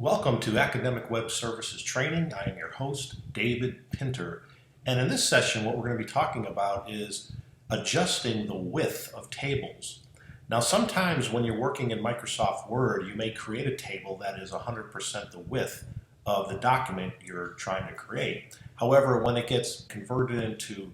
Welcome to Academic Web Services Training. I am your host, David Pinter. And in this session, what we're going to be talking about is adjusting the width of tables. Now, sometimes when you're working in Microsoft Word, you may create a table that is 100% the width of the document you're trying to create. However, when it gets converted into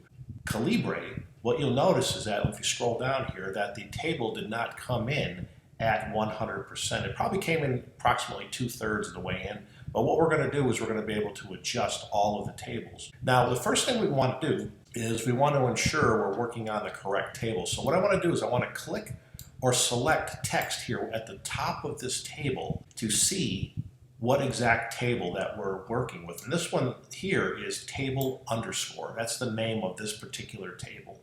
Calibre, what you'll notice is that if you scroll down here, that the table did not come in at 100%. It probably came in approximately 2/3 of the way in, but what we're going to do is we're going to be able to adjust all of the tables. Now, the first thing we want to do is we want to ensure we're working on the correct table. So what I want to do is I want to click or select text here at the top of this table to see what exact table that we're working with. And this one here is table underscore. That's the name of this particular table.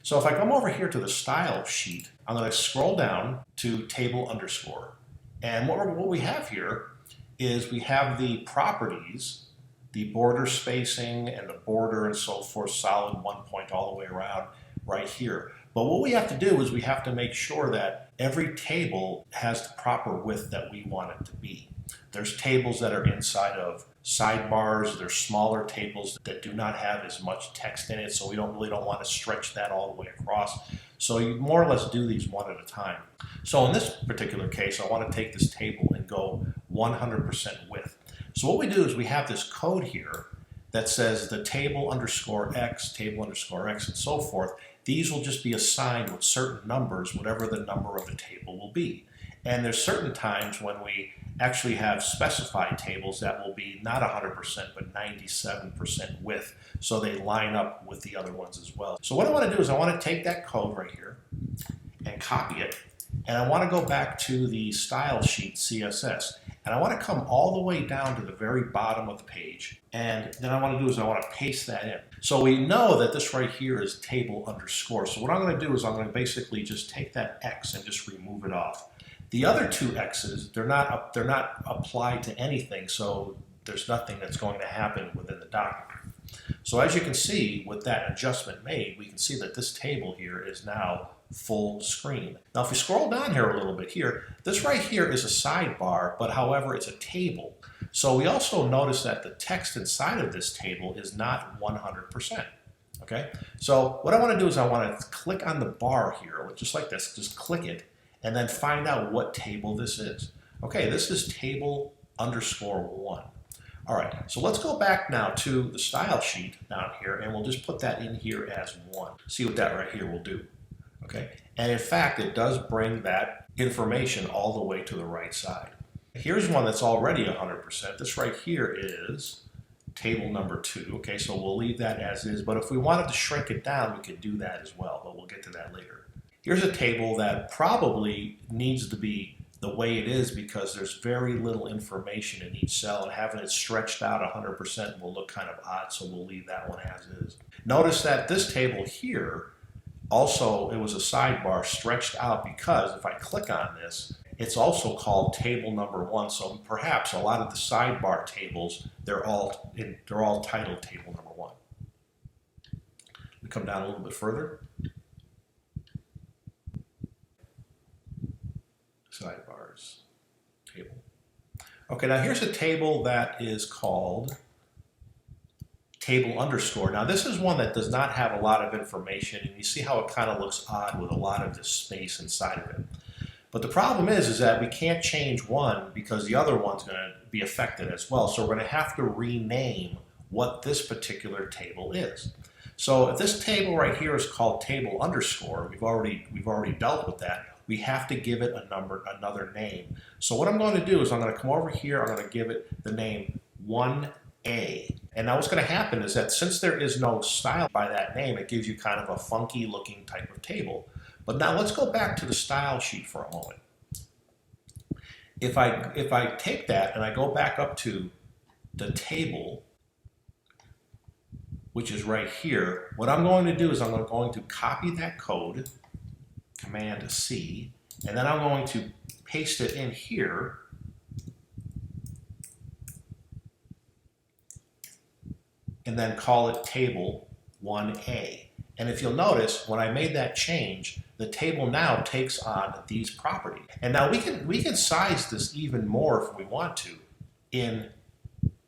So if I come over here to the style sheet, I'm going to scroll down to table underscore. And what we have here is we have the properties, the border spacing and the border and so forth, solid 1 point all the way around right here. But what we have to do is we have to make sure that every table has the proper width that we want it to be. There's tables that are inside of sidebars. There's smaller tables that do not have as much text in it, so we really don't want to stretch that all the way across. So you more or less do these one at a time. So in this particular case, I want to take this table and go 100% width. So what we do is we have this code here that says the table underscore X, and so forth. These will just be assigned with certain numbers, whatever the number of the table will be. And there's certain times when we actually have specified tables that will be not 100% but 97% width, so they line up with the other ones as well. So what I want to do is I want to take that code right here and copy it, and I want to go back to the style sheet CSS, and I want to come all the way down to the very bottom of the page, and then I want to do is I want to paste that in. So we know that this right here is table underscore, so what I'm going to do is I'm going to basically just take that X and just remove it off. The other two X's, they're not applied to anything, so there's nothing that's going to happen within the document. So as you can see, with that adjustment made, we can see that this table here is now full screen. Now if we scroll down here a little bit here, this right here is a sidebar, but however it's a table. So we also notice that the text inside of this table is not 100%. Okay, so what I want to do is I want to click on the bar here, just like this, just click it, and then find out what table this is. Okay, this is table underscore 1. All right, so let's go back now to the style sheet down here, and we'll just put that in here as 1. See what that right here will do. Okay, and in fact, it does bring that information all the way to the right side. Here's one that's already 100%. This right here is table number 2. Okay, so we'll leave that as is, but if we wanted to shrink it down, we could do that as well, but we'll get to that later. Here's a table that probably needs to be the way it is because there's very little information in each cell, and having it stretched out 100% will look kind of odd, so we'll leave that one as is. Notice that this table here, also it was a sidebar stretched out because if I click on this, it's also called table number 1, so perhaps a lot of the sidebar tables, they're all titled table number 1. We come down a little bit further. Sidebars table. Okay, now here's a table that is called table underscore. Now this is one that does not have a lot of information, and you see how it kind of looks odd with a lot of this space inside of it. But the problem is that we can't change one because the other one's going to be affected as well. So we're going to have to rename what this particular table is. So if this table right here is called table underscore, we've already dealt with that. We have to give it another name. So what I'm going to do is I'm going to come over here, I'm going to give it the name 1A. And now what's going to happen is that since there is no style by that name, it gives you kind of a funky looking type of table. But now let's go back to the style sheet for a moment. If I take that and I go back up to the table, which is right here, what I'm going to do is I'm going to copy that code, Command C, and then I'm going to paste it in here, and then call it table 1A. And if you'll notice, when I made that change, the table now takes on these properties. And now we can size this even more if we want to. in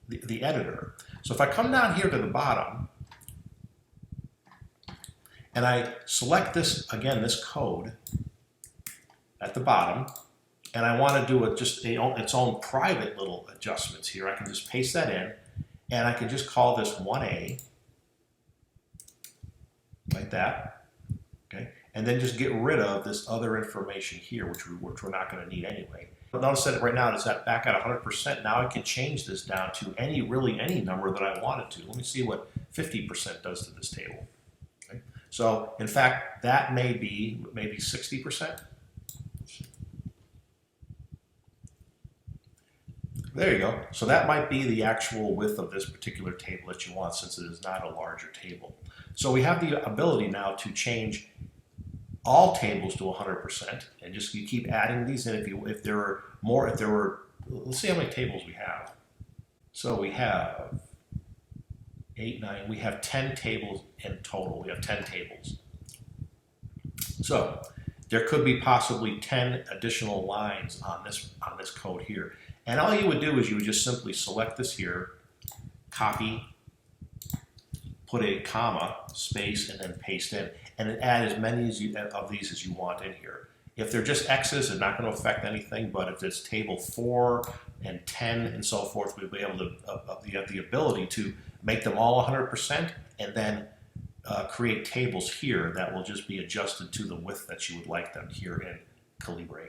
the editor. So if I come down here to the bottom, and I select this, again, this code at the bottom, and I want to do its own private little adjustments here, I can just paste that in, and I can just call this 1A, like that, okay? And then just get rid of this other information here, which we're not going to need anyway. But notice that right now it's back at 100%. Now I can change this down to any number that I wanted to. Let me see what 50% does to this table. Okay? So in fact, that may be maybe 60%. There you go. So that might be the actual width of this particular table that you want, since it is not a larger table. So we have the ability now to change all tables to 100%, and just you keep adding these in. If there were more, let's see how many tables we have. So we have 8, 9. We have 10 tables in total. We have 10 tables. So there could be possibly 10 additional lines on this code here. And all you would do is you would just simply select this here, copy, put a comma, space, and then paste in, and then add as many of these as you want in here. If they're just X's, they're not going to affect anything, but if it's table 4 and 10 and so forth, we'll be able to have the ability to make them all 100% and then create tables here that will just be adjusted to the width that you would like them here in Calibre.